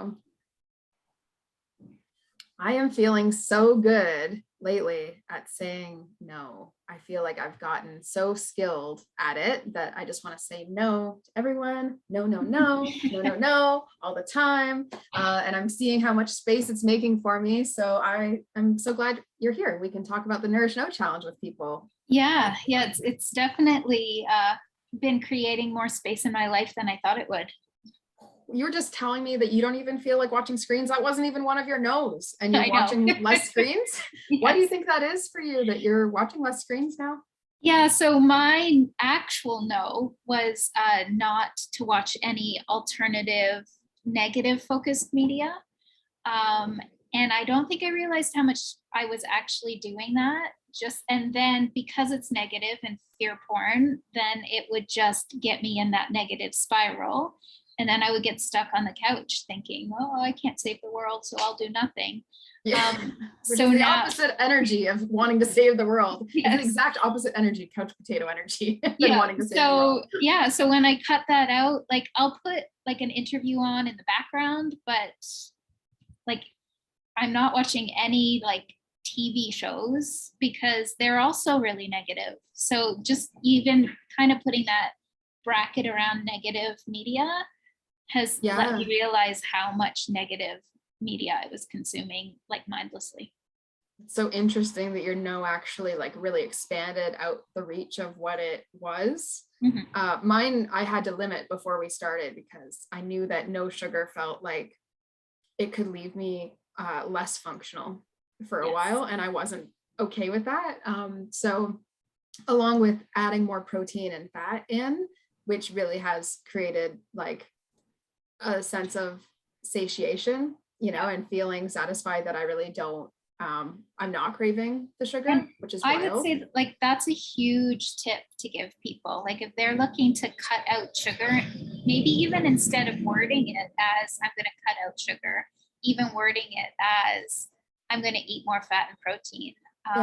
no? I am feeling so good lately at saying no. I feel like I've gotten so skilled at it that I just want to say no to everyone. No, no, no, no, no, no, all the time. And I'm seeing how much space it's making for me. So I'm so glad you're here. We can talk about the Nourished No challenge with people. Yeah, it's definitely been creating more space in my life than I thought it would. You were just telling me that you don't even feel like watching screens. That wasn't even one of your no's, and you're watching less screens. Yes. Why do you think that is for you, that you're watching less screens now? Yeah, so my actual no was not to watch any alternative negative focused media. And I don't think I realized how much I was actually doing that. And then because it's negative and fear porn, then it would just get me in that negative spiral. And then I would get stuck on the couch thinking, oh, I can't save the world, so I'll do nothing. Yeah. So the opposite energy of wanting to save the world. Yes. It's the exact opposite energy, couch potato energy, than wanting to save the world. Yeah, so when I cut that out, like I'll put like an interview on in the background, but like I'm not watching any like TV shows because they're also really negative. So just even kind of putting that bracket around negative media has let me realize how much negative media I was consuming like mindlessly. It's so interesting that your no actually like really expanded out the reach of what it was. Mm-hmm. Mine, I had to limit before we started because I knew that no sugar felt like it could leave me less functional for a while, and I wasn't okay with that. So along with adding more protein and fat in, which really has created like a sense of satiation, and feeling satisfied that I really don't, I'm not craving the sugar, which is wild. I would say like that's a huge tip to give people. Like if they're looking to cut out sugar, maybe even instead of wording it as I'm going to cut out sugar, even wording it as I'm going to eat more fat and protein.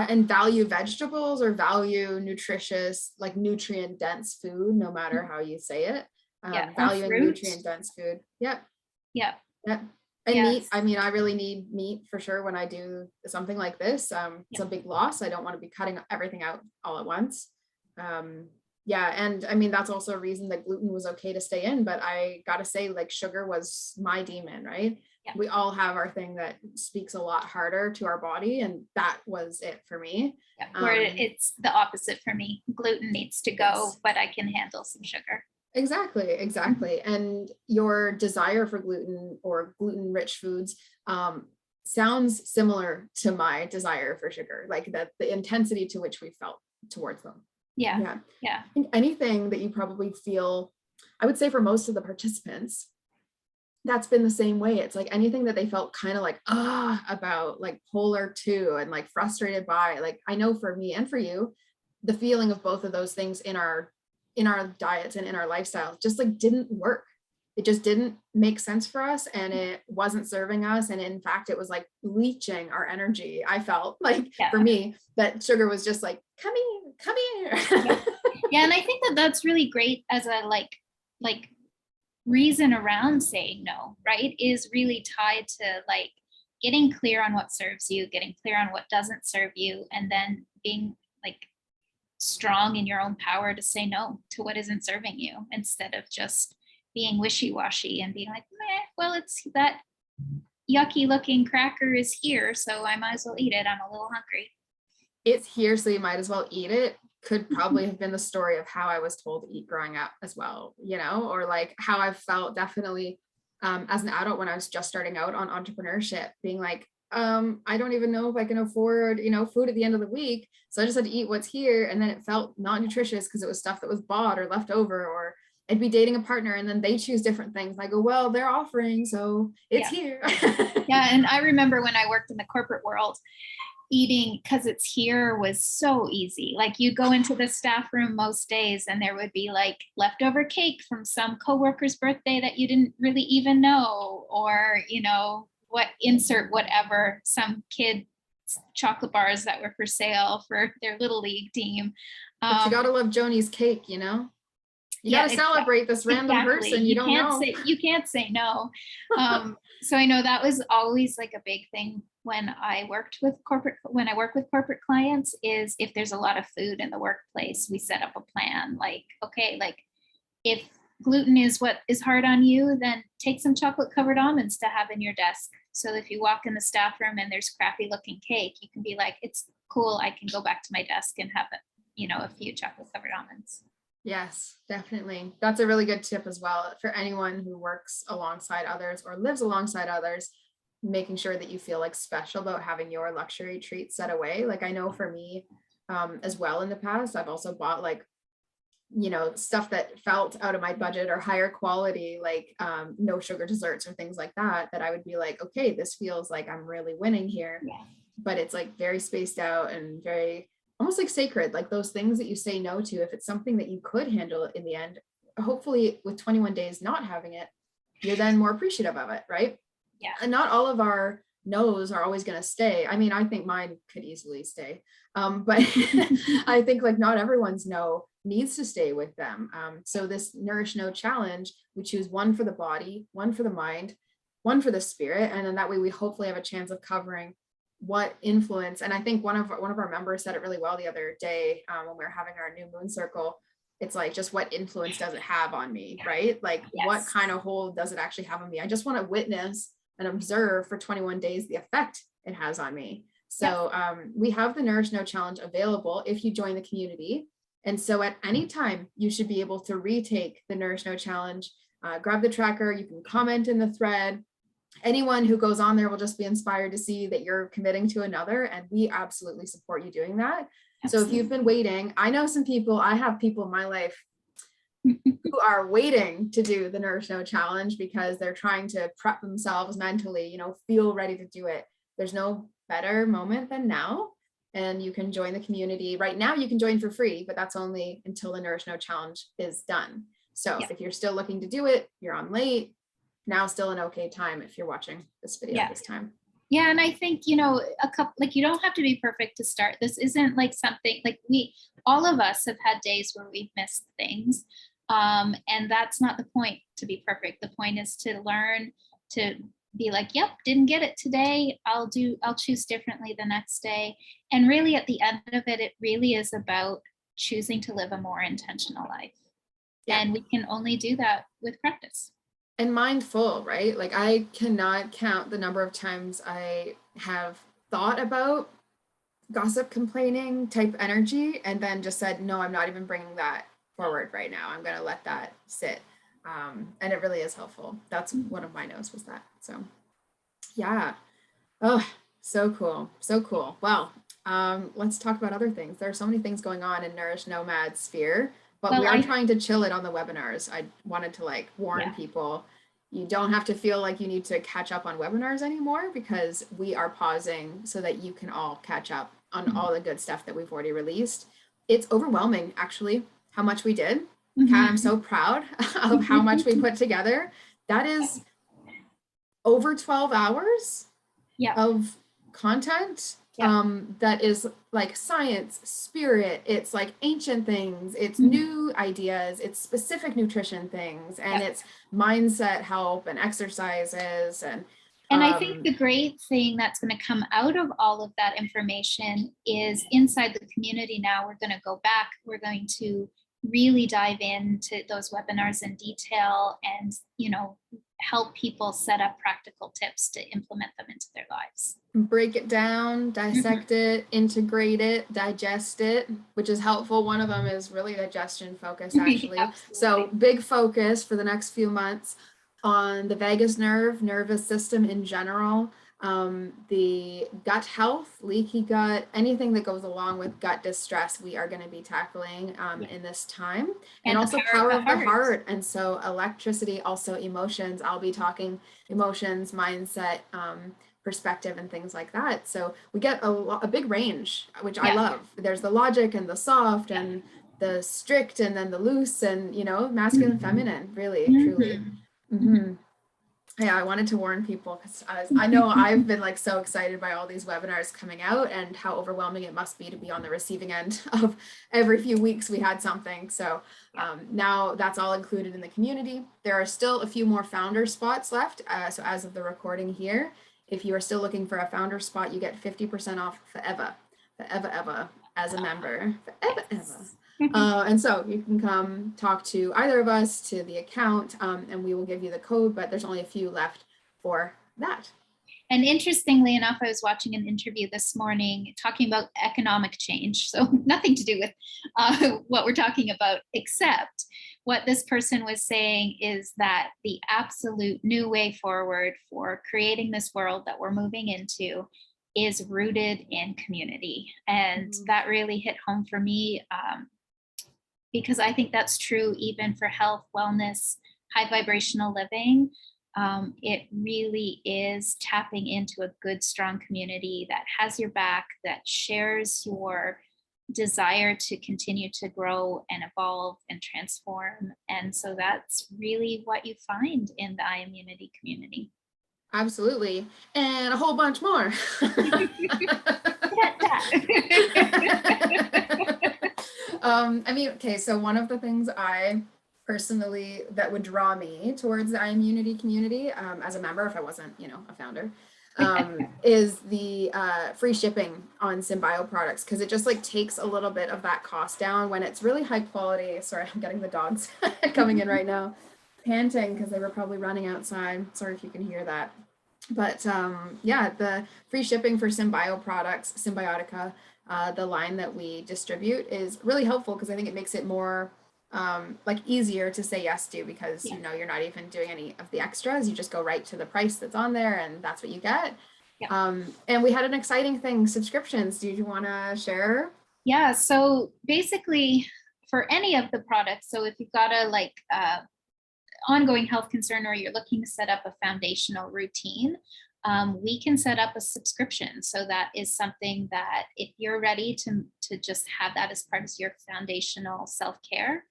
And value vegetables or value nutritious, like nutrient dense food, no matter how you say it. Value and nutrient dense food. Yep. And meat, I mean, I really need meat for sure when I do something like this. It's a big loss. I don't want to be cutting everything out all at once. And I mean, that's also a reason that gluten was okay to stay in, but I gotta say, like, sugar was my demon, right? We all have our thing that speaks a lot harder to our body, and that was it for me. Where it's the opposite for me. Gluten needs to go, but I can handle some sugar. Exactly. And your desire for gluten or gluten-rich foods sounds similar to my desire for sugar, like that the intensity to which we felt towards them. Yeah. I think anything that you probably feel, I would say for most of the participants, that's been the same way. It's like anything that they felt kind of like about, like polar to, and like frustrated by, like I know for me and for you, the feeling of both of those things in our diets and in our lifestyles just like didn't work. It just didn't make sense for us, and it wasn't serving us. And in fact, it was like leaching our energy. I felt like for me that sugar was just like, come here. And I think that that's really great as a like reason around saying no, right, is really tied to like getting clear on what serves you, getting clear on what doesn't serve you, and then being like strong in your own power to say no to what isn't serving you, instead of just being wishy-washy and being like, well, it's that yucky looking cracker is here, so I might as well eat it. I'm a little hungry. It's here, so you might as well eat it. Could probably have been the story of how I was told to eat growing up as well, or like how I felt definitely as an adult when I was just starting out on entrepreneurship, being like, I don't even know if I can afford, food at the end of the week. So I just had to eat what's here. And then it felt not nutritious because it was stuff that was bought or left over, or I'd be dating a partner and then they choose different things. I go, well, they're offering, so it's here. And I remember when I worked in the corporate world, eating because it's here was so easy. Like you go into the staff room most days and there would be like leftover cake from some coworker's birthday that you didn't really even know, or insert whatever, some kid chocolate bars that were for sale for their little league team. But you gotta love Joni's cake, You got to celebrate this random person. You don't know. You can't say no. So I know that was always like a big thing when I work with corporate clients, is if there's a lot of food in the workplace, we set up a plan like, okay, like if gluten is what is hard on you, then take some chocolate covered almonds to have in your desk. So if you walk in the staff room and there's crappy looking cake, you can be like, it's cool, I can go back to my desk and have a few chocolate covered almonds. Yes, definitely. That's a really good tip as well for anyone who works alongside others or lives alongside others, making sure that you feel like special about having your luxury treat set away. Like I know for me as well in the past, I've also bought like, stuff that felt out of my budget or higher quality, like no sugar desserts or things like that I would be like, okay, this feels like I'm really winning here. Yeah. But it's like very spaced out and very almost like sacred, like those things that you say no to. If it's something that you could handle in the end, hopefully with 21 days not having it, you're then more appreciative of it, right? Yeah. And not all of our no's are always going to stay. I mean, I think mine could easily stay. But I think like not everyone's no needs to stay with them. So this Nourished No challenge, we choose one for the body, one for the mind, one for the spirit. And then that way we hopefully have a chance of covering what influence. And I think one of our members said it really well the other day when we were having our new moon circle. It's like, just what influence does it have on me, right? Like yes. What kind of hold does it actually have on me? I just want to witness and observe for 21 days the effect it has on me. So we have the Nourished No challenge available if you join the community. And so at any time, you should be able to retake the Nourished No challenge, grab the tracker, you can comment in the thread. Anyone who goes on there will just be inspired to see that you're committing to another, and we absolutely support you doing that. Absolutely. So if you've been waiting, I have people in my life who are waiting to do the Nourished No challenge because they're trying to prep themselves mentally, feel ready to do it. There's no better moment than now. And you can join the community. Right now you can join for free, but that's only until the Nourished No challenge is done. So if you're still looking to do it, you're on late, now still an okay time if you're watching this video at this time. Yeah. And I think, you don't have to be perfect to start. This isn't like something like all of us have had days where we've missed things. And that's not the point to be perfect. The point is to learn to be like, yep, didn't get it today. I'll choose differently the next day. And really at the end of it, it really is about choosing to live a more intentional life. Yeah. And we can only do that with practice. And mindful, right? Like I cannot count the number of times I have thought about gossip, complaining type energy, and then just said, no, I'm not even bringing that forward right now. I'm going to let that sit. And it really is helpful. That's one of my notes was that. So yeah. Oh, so cool. So cool. Well, let's talk about other things. There are so many things going on in Nourished Nomad sphere, but we are trying to chill it on the webinars. I wanted to warn people, you don't have to feel like you need to catch up on webinars anymore, because we are pausing so that you can all catch up on all the good stuff that we've already released. It's overwhelming, actually, how much we did. Kat, I'm so proud of how much we put together. That is over 12 hours of content. That is like science, spirit, it's like ancient things, it's new ideas, it's specific nutrition things, and it's mindset help and exercises. And I think the great thing that's going to come out of all of that information is inside the community now, we're going to go back, we're going to really dive into those webinars in detail and, help people set up practical tips to implement them into their lives. Break it down, dissect it, integrate it, digest it, which is helpful. One of them is really digestion focus, actually. So big focus for the next few months on the vagus nerve, nervous system in general, the gut health, leaky gut, anything that goes along with gut distress, we are going to be tackling in this time. And also power of the heart. And so electricity, also emotions. I'll be talking emotions, mindset, perspective, and things like that. So we get a big range, which I love. There's the logic and the soft and the strict and then the loose and, masculine, feminine, really, truly. Yeah, I wanted to warn people because I know I've been like so excited by all these webinars coming out and how overwhelming it must be to be on the receiving end of every few weeks we had something. So now that's all included in the community. There are still a few more founder spots left. So as of the recording here, if you are still looking for a founder spot, you get 50% off forever as a member, forever. And so you can come talk to either of us, to the account, and we will give you the code, but there's only a few left for that. And interestingly enough, I was watching an interview this morning talking about economic change. So nothing to do with what we're talking about, except what this person was saying is that the absolute new way forward for creating this world that we're moving into is rooted in community. And that really hit home for me, because I think that's true even for health, wellness, high vibrational living. It really is tapping into a good, strong community that has your back, that shares your desire to continue to grow and evolve and transform. And so that's really what you find in the iImmunity community. Absolutely. And a whole bunch more. I mean, okay, so one of the things I personally that would draw me towards the iImmunity community as a member, if I wasn't, a founder, is the free shipping on Symbio products, because it just like takes a little bit of that cost down when it's really high quality. Sorry, I'm getting the dogs coming in right now, panting because they were probably running outside. Sorry if you can hear that. But yeah, the free shipping for Symbio products, Symbiotica, the line that we distribute, is really helpful because I think it makes it more like easier to say yes to, because you're not even doing any of the extras. You just go right to the price that's on there and that's what you get. And we had an exciting thing, subscriptions. Do you want to share? Yeah, so basically for any of the products, so if you've got a ongoing health concern or you're looking to set up a foundational routine, we can set up a subscription. So that is something that if you're ready to just have that as part of your foundational self-care,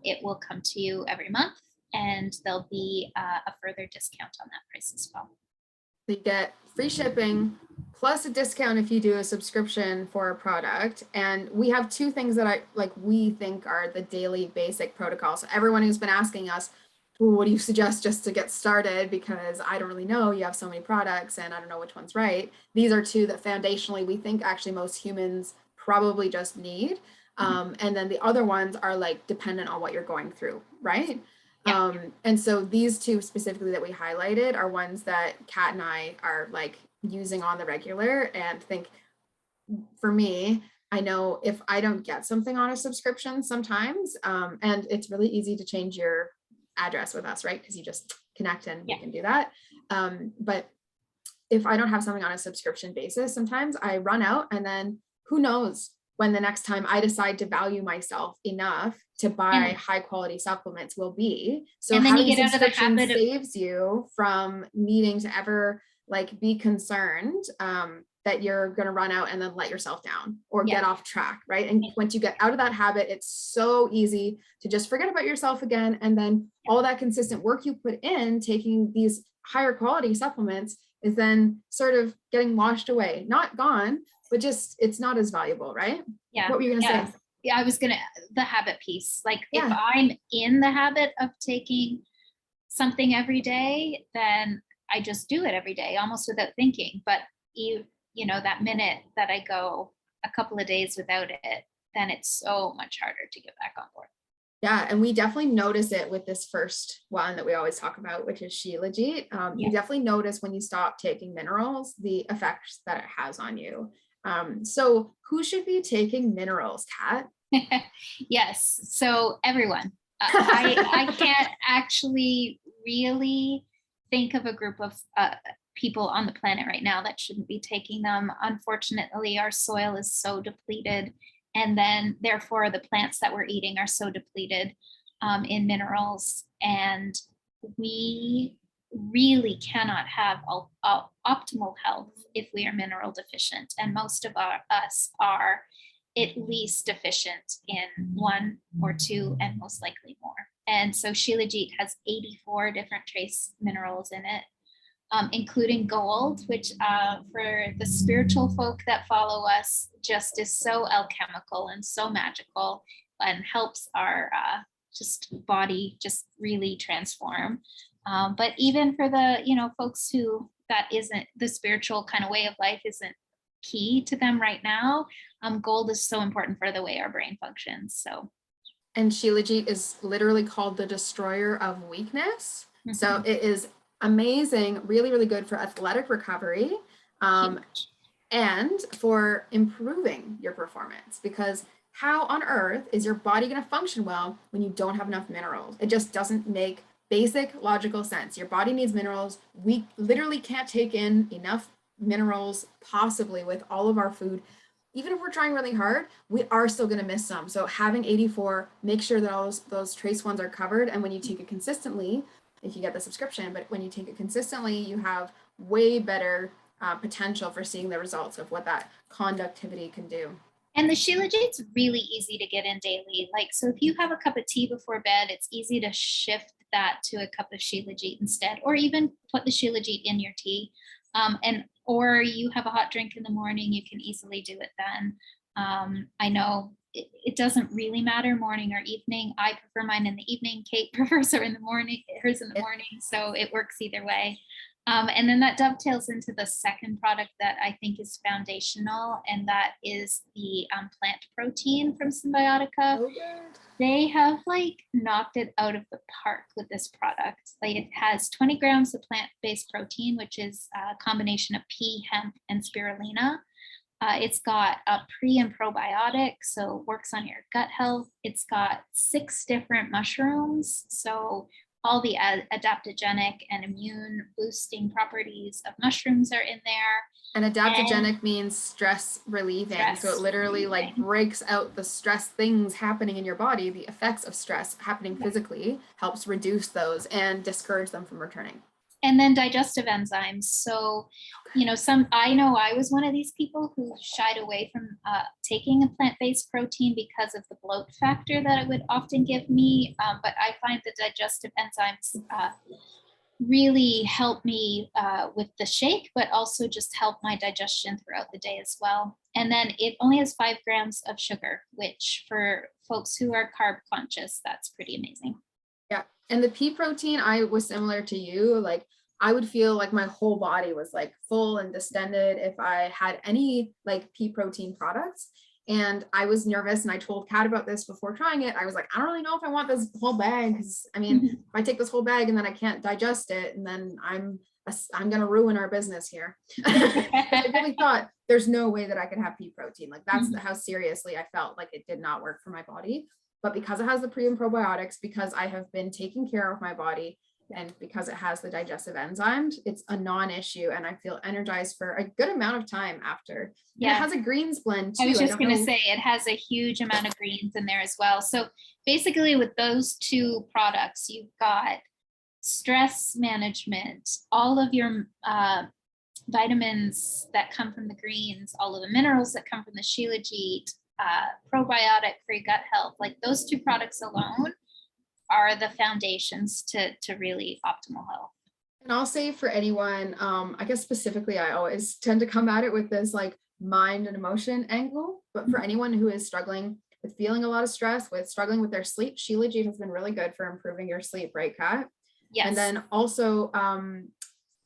it will come to you every month, and there'll be a further discount on that price as well. So you get free shipping plus a discount if you do a subscription for a product. And we have two things that we think are the daily basic protocols. So everyone who's been asking us, what do you suggest just to get started? Because I don't really know, you have so many products and I don't know which one's right. These are two that foundationally we think actually most humans probably just need. And then the other ones are like dependent on what you're going through, right? And so these two specifically that we highlighted are ones that Kat and I are like using on the regular, and think for me, I know if I don't get something on a subscription sometimes, and it's really easy to change your address with us, right? Because you just connect and you can do that. But if I don't have something on a subscription basis, sometimes I run out, and then who knows when the next time I decide to value myself enough to buy high quality supplements will be. So having a subscription saves you from needing to ever like be concerned that you're going to run out and then let yourself down or get off track, right? And once you get out of that habit, it's so easy to just forget about yourself again. And then all that consistent work you put in taking these higher quality supplements is then sort of getting washed away, not gone, but just it's not as valuable, right? Yeah. What were you going to say? Yeah, I was the habit piece. Like if I'm in the habit of taking something every day, then I just do it every day, almost without thinking. But that minute that I go a couple of days without it, then it's so much harder to get back on board. Yeah, and we definitely notice it with this first one that we always talk about, which is Shilajit. You definitely notice when you stop taking minerals, the effects that it has on you. So who should be taking minerals, Kat? Yes, so everyone. I can't actually really think of a group of people on the planet right now that shouldn't be taking them. Unfortunately, our soil is so depleted, and then therefore the plants that we're eating are so depleted in minerals, and we really cannot have optimal health if we are mineral deficient, and most of us are at least deficient in one or two, and most likely more. And so Shilajit has 84 different trace minerals in it, including gold, which for the spiritual folk that follow us just is so alchemical and so magical and helps our just body just really transform. But even for the, folks who that isn't the spiritual kind of way of life isn't key to them right now, gold is so important for the way our brain functions. So. And Shilajit is literally called the destroyer of weakness. Mm-hmm. So it is amazing, really, really good for athletic recovery, and for improving your performance, because how on earth is your body going to function well when you don't have enough minerals? It just doesn't make basic logical sense. Your body needs minerals. We literally can't take in enough minerals possibly with all of our food. Even if we're trying really hard, we are still going to miss some. So having 84, make sure that all those trace ones are covered. And when you take it consistently, if you get the subscription, but when you take it consistently, you have way better potential for seeing the results of what that conductivity can do. And the Shilajit's really easy to get in daily. Like, so if you have a cup of tea before bed, it's easy to shift that to a cup of Shilajit instead, or even put the Shilajit in your tea. Or you have a hot drink in the morning, you can easily do it then. I know it doesn't really matter morning or evening. I prefer mine in the evening. Kate prefers hers in the morning, so it works either way. And then that dovetails into the second product that I think is foundational, and that is the plant protein from Symbiotica. Oh, they have knocked it out of the park with this product. It has 20 grams of plant-based protein, which is a combination of pea, hemp, and spirulina. It's got a pre and probiotic, so it works on your gut health. It's got 6 different mushrooms, so all the adaptogenic and immune boosting properties of mushrooms are in there. And adaptogenic means stress relieving. So it literally breaks out the stress things happening in your body, the effects of stress happening physically, helps reduce those and discourage them from returning. And then digestive enzymes. So, I know I was one of these people who shied away from taking a plant-based protein because of the bloat factor that it would often give me. But I find the digestive enzymes really help me with the shake, but also just help my digestion throughout the day as well. And then it only has 5 grams of sugar, which for folks who are carb conscious, that's pretty amazing. Yeah. And the pea protein, I was similar to you. I would feel like my whole body was full and distended if I had any pea protein products. And I was nervous, and I told Kat about this before trying it. I was like, I don't really know if I want this whole bag, because if I take this whole bag and then I can't digest it, and then I'm going to ruin our business here. I really thought there's no way that I could have pea protein. That's how seriously I felt like it did not work for my body. But because it has the pre and probiotics, because I have been taking care of my body, and because it has the digestive enzymes, it's a non-issue, and I feel energized for a good amount of time after. Yeah, and it has a greens blend too. I was just going to say it has a huge amount of greens in there as well. So basically with those 2 products, you've got stress management, all of your vitamins that come from the greens, all of the minerals that come from the Shilajit, probiotic for your gut health. Those 2 products alone are the foundations to really optimal health. And I'll say for anyone, I guess specifically, I always tend to come at it with this mind and emotion angle, but for anyone who is struggling with feeling a lot of stress, with struggling with their sleep, Shilajit has been really good for improving your sleep, right, Kat? Yes. And then also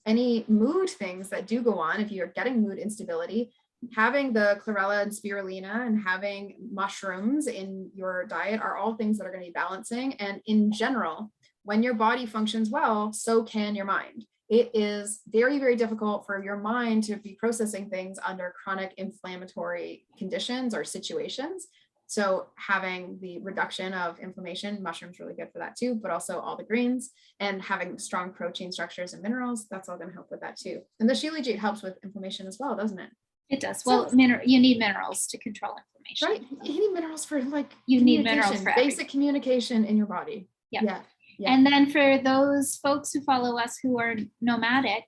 any mood things that do go on, if you're getting mood instability, having the chlorella and spirulina and having mushrooms in your diet are all things that are going to be balancing. And in general, when your body functions well, so can your mind. It is very, very difficult for your mind to be processing things under chronic inflammatory conditions or situations. So having the reduction of inflammation, mushrooms really good for that too, but also all the greens, and having strong protein structures and minerals, that's all going to help with that too. And the Shilajit helps with inflammation as well, doesn't it? It does. Well, you need minerals to control inflammation. Right. You need minerals for you need minerals for basic communication in your body. Yeah. And then for those folks who follow us who are nomadic,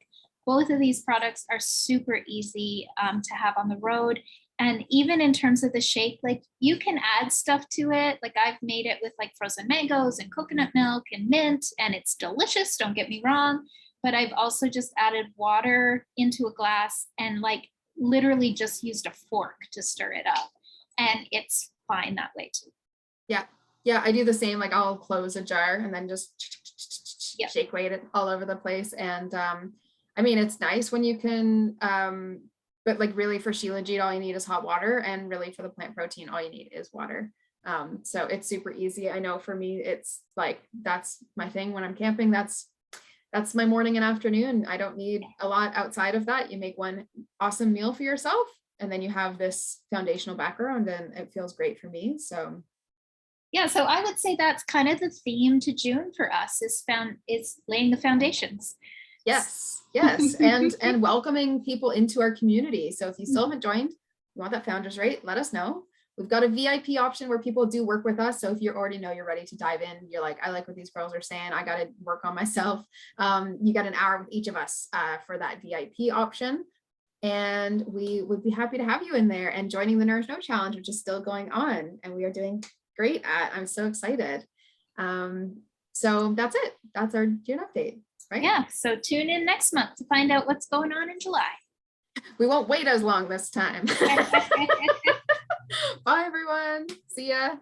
both of these products are super easy to have on the road. And even in terms of the shake, like you can add stuff to it. Like I've made it with like frozen mangoes and coconut milk and mint, and it's delicious, don't get me wrong. But I've also just added water into a glass and like literally just used a fork to stir it up. And it's fine that way too. Yeah. Yeah, I do the same. Like I'll close a jar and then just shake weight it all over the place. And I mean, it's nice when you can, but like really for Shilajit, all you need is hot water, and really for the plant protein, all you need is water. So it's super easy. I know for me, it's like, that's my thing when I'm camping. That's my morning and afternoon. I don't need a lot outside of that. You make one awesome meal for yourself, and then you have this foundational background, and it feels great for me. So yeah, so I would say that's kind of the theme to June for us, is laying the foundations. Yes, and welcoming people into our community. So if you still haven't joined, you want that founders rate, let us know. We've got a VIP option where people do work with us. So if you already know you're ready to dive in, you're like, I like what these girls are saying, I got to work on myself. You got an hour with each of us for that VIP option. And we would be happy to have you in there and joining the Nourished No challenge, which is still going on, and we are doing great at. I'm so excited. So that's it. That's our June update, right? Yeah. So tune in next month to find out what's going on in July. We won't wait as long this time. Bye, everyone. See ya.